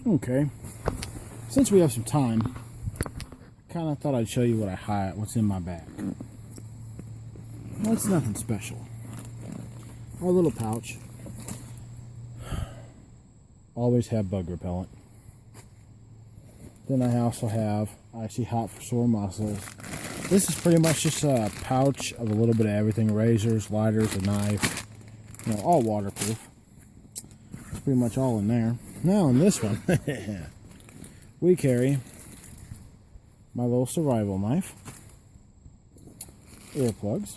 Okay, since we have some time, kind of thought I'd show you what's in my bag. Well, it's nothing special. Our little pouch. Always have bug repellent. Then I also have Icy Hot for sore muscles. This is pretty much just a pouch of a little bit of everything: razors, lighters, a knife, you know, all waterproof. It's pretty much all in there. Now in this one, we carry my little survival knife, earplugs,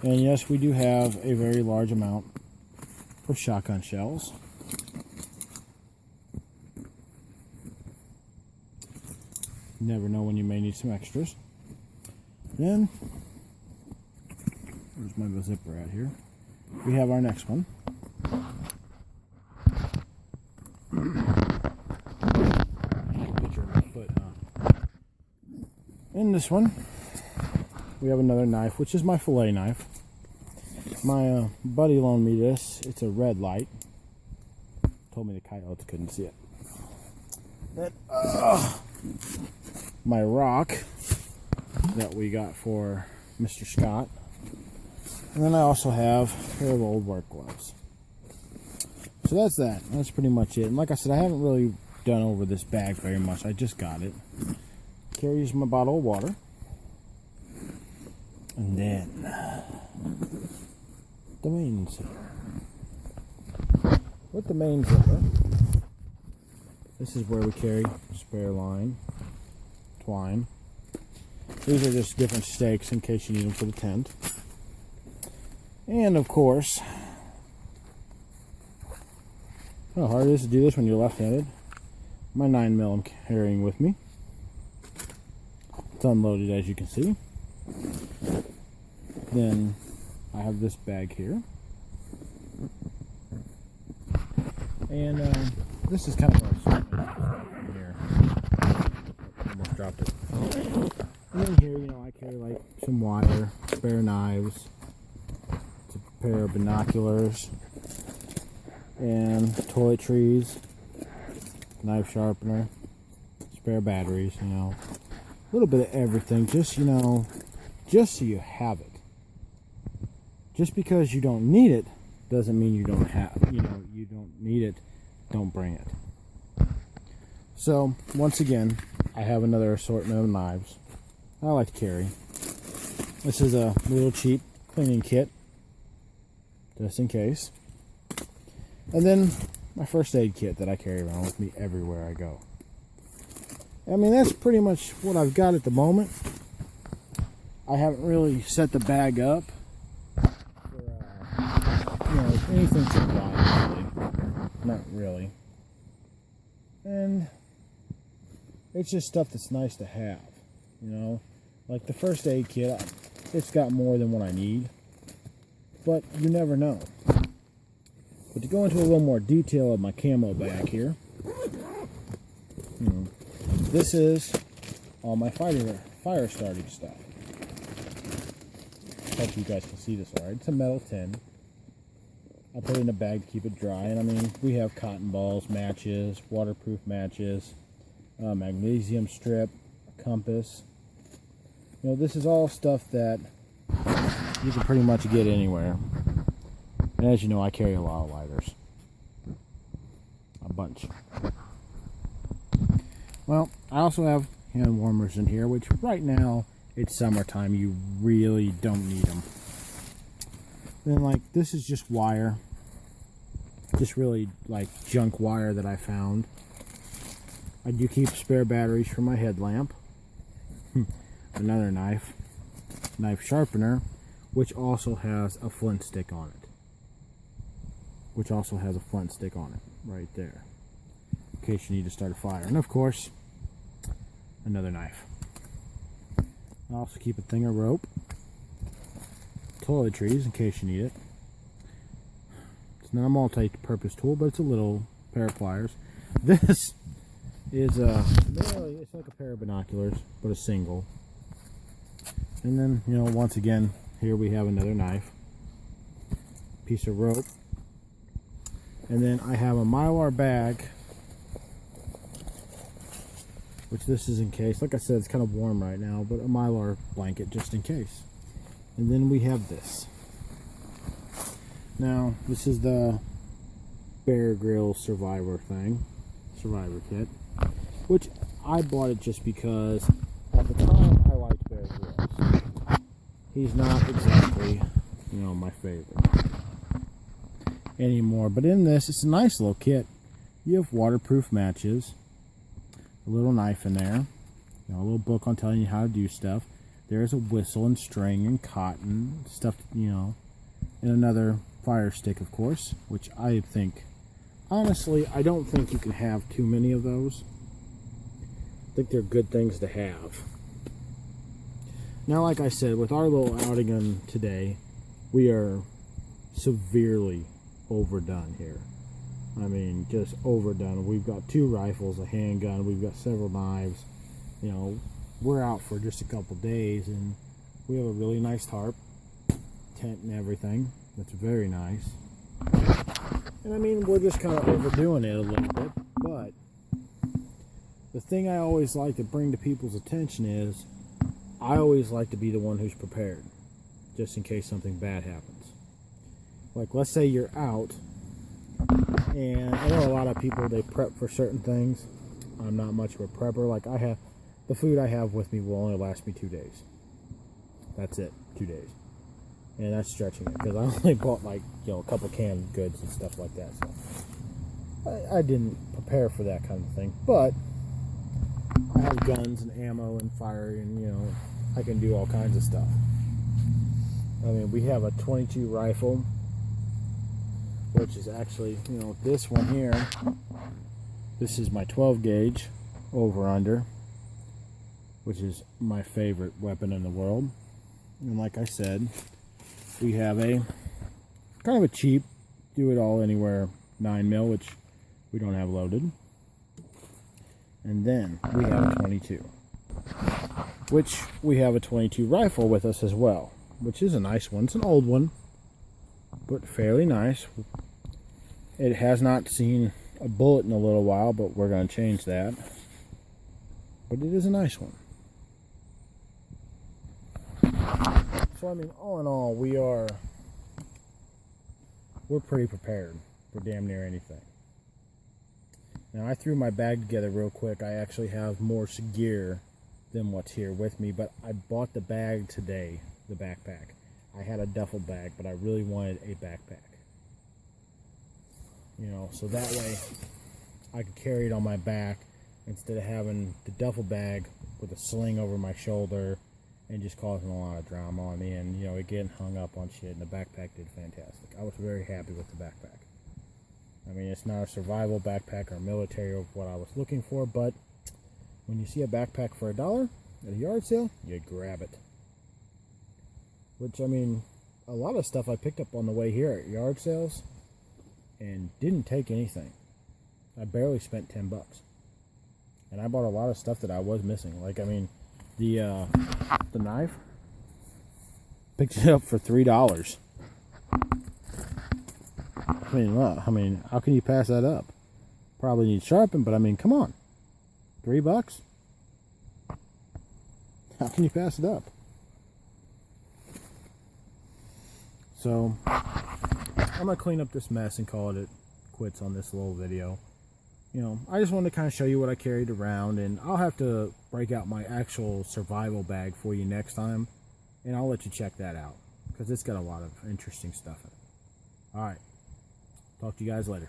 and yes, we do have a very large amount of shotgun shells. You never know when you may need some extras. Then, where's my zipper at here? We have our next one. In this one, we have another knife, which is my fillet knife. My buddy loaned me this. It's a red light. Told me the coyotes couldn't see it. Then, my rock that we got for Mr. Scott. And then I also have a pair of old work gloves. So that's that. That's pretty much it. And like I said, I haven't really done over this bag very much. I just got it. Carries my bottle of water. And then the main zipper. With the main zipper, this is where we carry spare line, twine. These are just different stakes in case you need them for the tent. And of course, how hard it is to do this when you're left-handed. My 9mm I'm carrying with me. It's unloaded, as you can see. Then I have this bag here. And this is kind of a here. Almost dropped it. And then here, you know, I carry like some wire, spare knives, a pair of binoculars, and toiletries, knife sharpener, spare batteries, you know, a little bit of everything, just, you know, just so you have it. Just because you don't need it doesn't mean you don't have, you know, you don't need it, don't bring it. So, once again, I have another assortment of knives I like to carry. This is a little cheap cleaning kit, just in case. And then my first aid kit that I carry around with me everywhere I go. I mean, that's pretty much what I've got at the moment. I haven't really set the bag up for, you know, anything supplied, really. Not really. And it's just stuff that's nice to have, you know. Like the first aid kit, it's got more than what I need. But you never know. But to go into a little more detail of my camo bag here, this is all my fire starting stuff. Hope you guys can see this alright. It's a metal tin. I put it in a bag to keep it dry. And I mean, we have cotton balls, matches, waterproof matches, magnesium strip, a compass. You know, this is all stuff that you can pretty much get anywhere. And as you know, I carry a lot of lighters. A bunch. Well, I also have hand warmers in here, which right now, it's summertime, you really don't need them. Then, like, this is just wire. Just really, like, junk wire that I found. I do keep spare batteries for my headlamp. Another knife sharpener, which also has a flint stick on it. Right there, in case you need to start a fire. And of course, another knife. I also keep a thing of rope, toiletries in case you need it. It's not a multi-purpose tool, but it's a little pair of pliers. This is it's like a pair of binoculars, but a single. And then, you know, once again, here we have another knife, piece of rope, And then I have a Mylar bag, which this is in case. Like I said, it's kind of warm right now, but a Mylar blanket just in case. And then we have this. Now, this is the Bear Grylls Survivor kit, which I bought it just because at the time I liked Bear Grylls. He's not exactly, you know, my favorite anymore, but in this, it's a nice little kit. You have waterproof matches, a little knife in there, you know, a little book on telling you how to do stuff. There's a whistle and string and cotton stuff, you know, and another fire stick, of course, which I think, honestly, I don't think you can have too many of those. I think they're good things to have. Now, like I said, with our little outing today, we are severely overdone here. I mean, just overdone. We've got 2 rifles, a handgun, we've got several knives. You know, we're out for just a couple days, and we have a really nice tarp, tent and everything. That's very nice. And I mean, we're just kind of overdoing it a little bit, but the thing I always like to bring to people's attention is I always like to be the one who's prepared, just in case something bad happens. Like, let's say you're out, and I know a lot of people, they prep for certain things. I'm not much of a prepper. Like, the food I have with me will only last me 2 days. That's it, 2 days. And that's stretching it, because I only bought, like, you know, a couple canned goods and stuff like that. So I didn't prepare for that kind of thing. But I have guns and ammo and fire, and, you know, I can do all kinds of stuff. I mean, we have a .22 rifle, which is actually, you know, this one here. This is my 12 gauge over under, which is my favorite weapon in the world. And like I said, we have a kind of a cheap, do it all anywhere 9mm, which we don't have loaded. And then we have a .22, which we have a .22 rifle with us as well, which is a nice one. It's an old one, but fairly nice. It has not seen a bullet in a little while, but we're going to change that. But it is a nice one. So I mean, all in all, we're pretty prepared for damn near anything. Now, I threw my bag together real quick. I actually have more gear than what's here with me, but I bought the bag today, the backpack. I had a duffel bag, but I really wanted a backpack. You know, so that way I could carry it on my back instead of having the duffel bag with a sling over my shoulder and just causing a lot of drama on me, and, you know, getting hung up on shit. And the backpack did fantastic. I was very happy with the backpack. I mean, it's not a survival backpack or military of what I was looking for, but when you see a backpack for $1 at a yard sale, you grab it. Which, I mean, a lot of stuff I picked up on the way here at yard sales and didn't take anything. I barely spent 10 bucks. And I bought a lot of stuff that I was missing. Like, I mean, the knife, picked it up for $3. I mean, what? I mean, how can you pass that up? Probably need sharpened, but I mean, come on. $3? How can you pass it up? So, I'm going to clean up this mess and call it quits on this little video. You know, I just wanted to kind of show you what I carried around, and I'll have to break out my actual survival bag for you next time, and I'll let you check that out, because it's got a lot of interesting stuff in it. Alright, talk to you guys later.